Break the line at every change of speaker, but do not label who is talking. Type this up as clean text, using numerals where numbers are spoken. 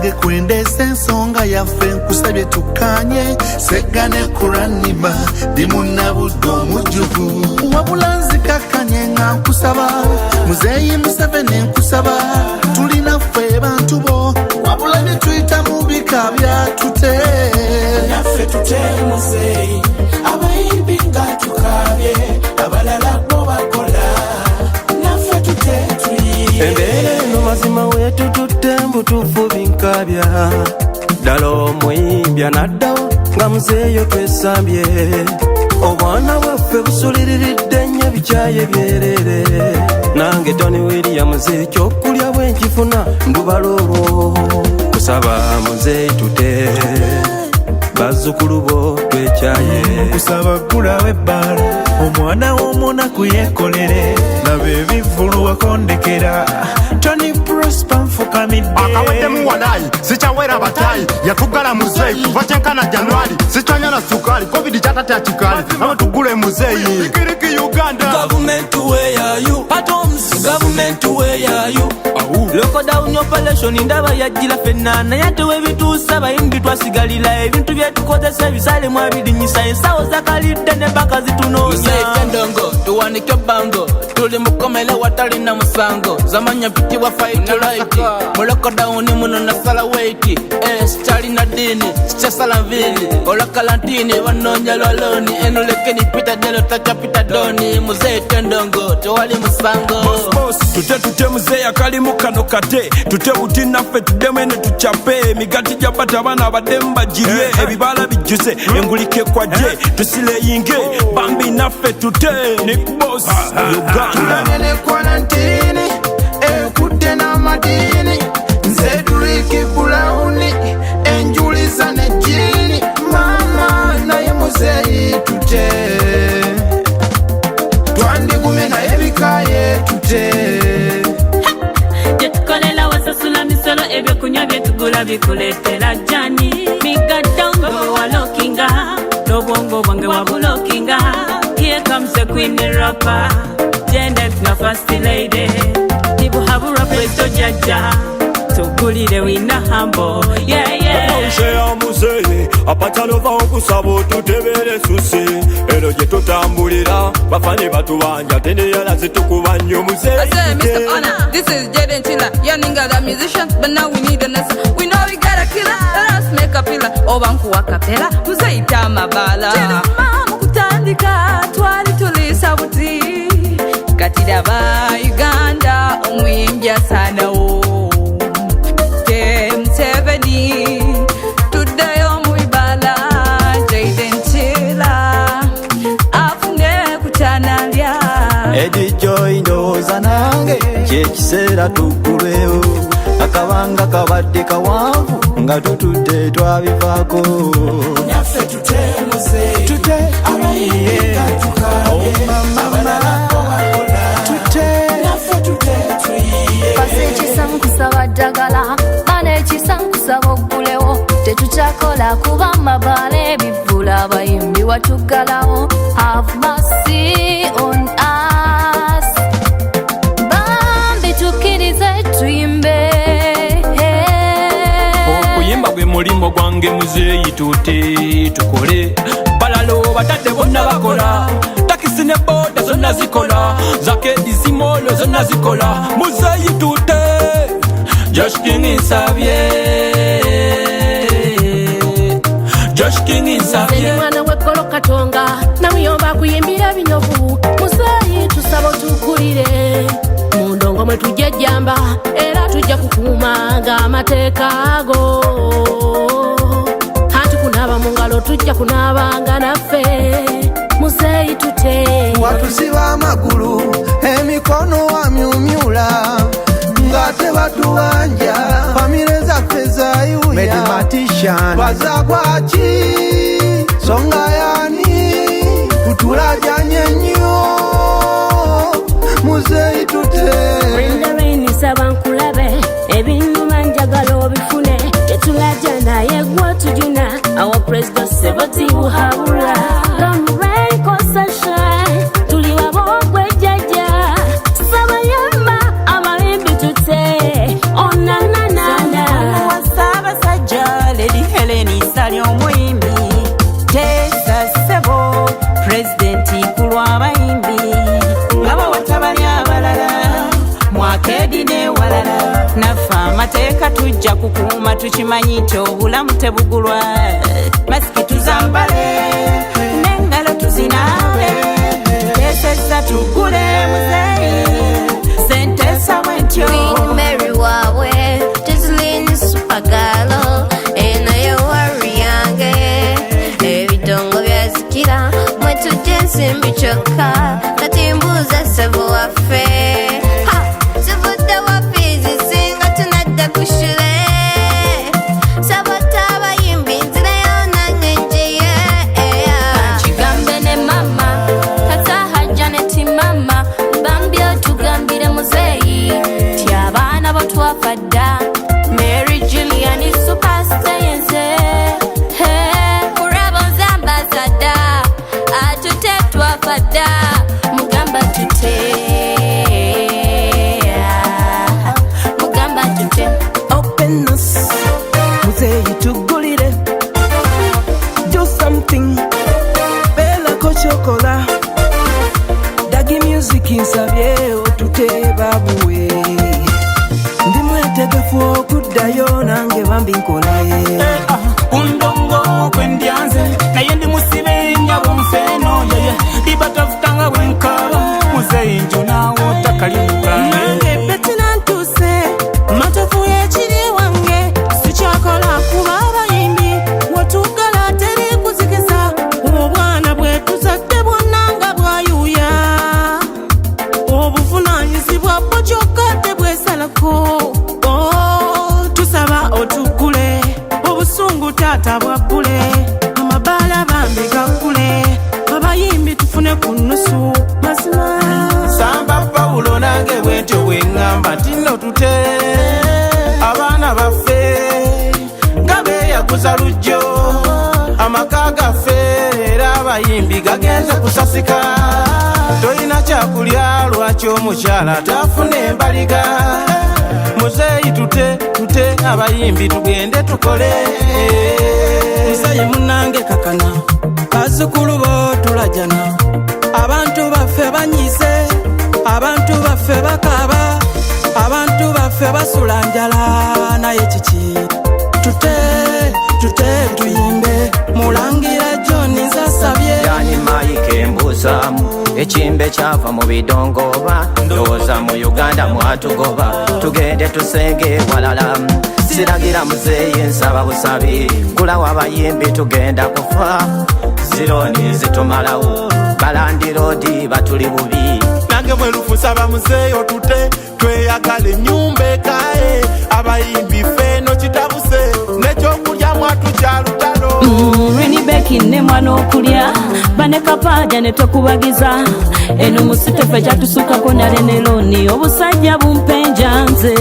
Wange kwendesa ensonga yaffe nkusabye tukanye segane kuranima ndi munnabudde omujjuvu wabula nzikakkanye nga nkusaba Muzeeyi Museveni nkusaba tulina ffe bantu bo wabula bye tuyita mu bika byatute naffe tute Muzeeyi abayimbi nga tukabye abalala bo bakola naffe tute tuyiye
embeera eno mazima wetu tutte mbutuufu binkabya ddala omuyimbi anaddawo nga muzeeyo twesambye obwana bwaffe busuliriridde nnyo bikyaye byerere nange Tony Williams ekyokulya bwenkifuna ndubala olwo kusaba muzeeyi tute bazzukulu bo twekyaye
kusaba gulawo ebbaala omwana w'omunaku yeekolere laba ebivulu wakondekera Tony Prosper nfukamidde
akawaddemu walayi sikyawera batayi yatugala muzeeyi kuva kyenkana Januari sikyanya na sukali covid kyatate akikali aba tugule muzeeyi ikiriki Uganda
Government where are you? Atoms Government where are you? Local down operation ndaba yajjira fenana yatewe bituusa bayimbi twasigalira ebintu byetukozesa ebisale mu abidinyisa ensawo zakalidde ne baka zitunoonya
ndongo tuwanike bango tuli mukomele watali na musango zamanya piti wa fight right mu local down muno na sala wait sikyali na dini sikyasala nvili ola kalantini banoonya lwaloni enolekeni pita delo takapita doni muzeeyi ndongo tewali musango
tute muzeeyi akalimu kano kate tute buti naffe tuddemu ene tucape emigati gya bata abaana abaddemu bagirye ebibala bijjuse engulike kwajje tusileyinge bambi naffe tute Nick Boss Uganda
ne quarantine ekudde n'amadini nze Ricky Brown enjuliza ne jini mama naye muzeeyi tute twandigume naye bikaye tute
jetukolela wasasula misolo ebyokunywa byetugula bikuleetera jani migadongo walokinga n'obwongo bwange wabulokinga. Here comes the queen the rapper Janet na first lady tibuhabura presto jaja tugulire wina hambo
Shea muzeeyi apatalova okusaba tutebere susi ero gye tutambulira bafani batubanja teneyala zitukuba nnyo muzeeyi
Mr. Honor, this is Jaden Tiller. Young nigga the musician, but now we need an answer. We know we got a killer. Let us make a pillar. Obanku wakapela, muzeeyi tamabala. Mama kutandika, twali tulisa buti. Katida ba Uganda, omuyimbi asana o. Museveni today omwibala Jaden Tiller afune kutanalya
Ejijoyi ndowooza nange kyekiseera tuggulwewo akabanga kabadde kawanvu nga tutudde twabivaako
naffe tute muzeeyi tute abayiye abalala bakola tute naffe tute tuyiye
basekisankusaba ddagala ekisankusaba oggulewo tetukyakola kuba mabaala ebivvula abayimbi watugalawo have mercy on us bambi tukkirize tuyimbe
okuyimba gwe mulimo gwange muzeeyi tute tukole balalo batadde bonna bakola takisi ne boda zonna zikola zakedi zimolo zonna zikola muzeeyi tute Josh King insabye Josh King insabye
mwana wekolo katonga namuyomba kuyimbira binyovu muzeeyi tusaba tukulire mundongo mwe tujja jamba era tujja kukuumanga amateeka ago hati kunaaba mu ngalo tujja kunaabanga naffe muzeeyi tute
watusiba amagulu emikono wamyumyula ngate batubanja famire zaffe zayuya bazagwaki songa yani kutulajanye nnyo muzeeyi tute
nsaba nkulabe ebinnuma njagala obifune tetulaja naye gwe tujuna our president Seboti Buhabura Rain concession tuli wabogwe jaja sabayamba abayimbi tute onananana wasaba naffe amateeka tujja kukuuma tukimanyi nti obulamu tebugulwa masiki tuzambale n'engalo tuzinaabe tuteesezza tugule muzeeyi sentesa bwentyo
Queen Mary wawe Tizzlin Supagalo eno ye Warriyange ebidongo byazikira mwe tujja ensimbi kyokka kati mbuuza ssebo waffe tuvudde wafiizi singa tunadda ku shule sabota abayimbi nzirayo nange njiye kankigambe ne mama katahajja ne timama bambye tugambire muzeeyi ti abaana bo twafa dda Mary Julian superstar yenze kurabo nzambaza dda atute twafa dda mugamba tute mugamba tute
openness muzeeyi tugulire do something belako kyokola dagi music nsabye otute babuwe ndi mwetegefu okuddayo nange bambi nkolaye
undongo kwendyanze naye ndi musibe nyabo nfeno yeye libatafutanga bwenkaba muzeeyi njunawo takalimukange
nange betina ntuse matofu yekiri wange sikyakola kuba abayimbi watugala teri kuzikiza obwana bwetuzadde bwonna nga bwayuya obuvunanyizibwa bwo kyokka tebwesalako tusaba otugule obusungu taata bwaggule amabaala bambi gaggule abayimbi tufune ku nnusu mazima
Samba Paulo nange bwentyo bweŋŋamba nti nno tute abaana baffe nga beeyaguza lujjo amaka gaffe era abayimbi gagenze kusasika tolina kyakulya lwaki omukyala tafuna embaliga muzeeyi tute abayimbi tugende tukole
muzeeyi munange kakana bazzukulu bo tulajana abantu baffe banyize abantu baffe bakaba abantu baffe basula njala naye kiki tute tuyimbe mulangira John nzasabye
yani mayike mbuzaamu ekimbe kyava mu bidongoba ndowooza mu Uganda mwatugoba tugende tusenge walala siragira muzeeyi nsaba busabi kulawa abayimbi tugenda kufa zironi zitumalawo balandirodi batuli bubi
nange mwerufu nsaba muzeeyi otute tweyagala ennyumba ekaye abayimbi feno kitabuse n'ekyokulya mwatukyalutalo
Renibeki ne mwana okulya banekapaja ne tokubagiza eno musitefe kyatusukako nale ne loni obusajja bumpenja nze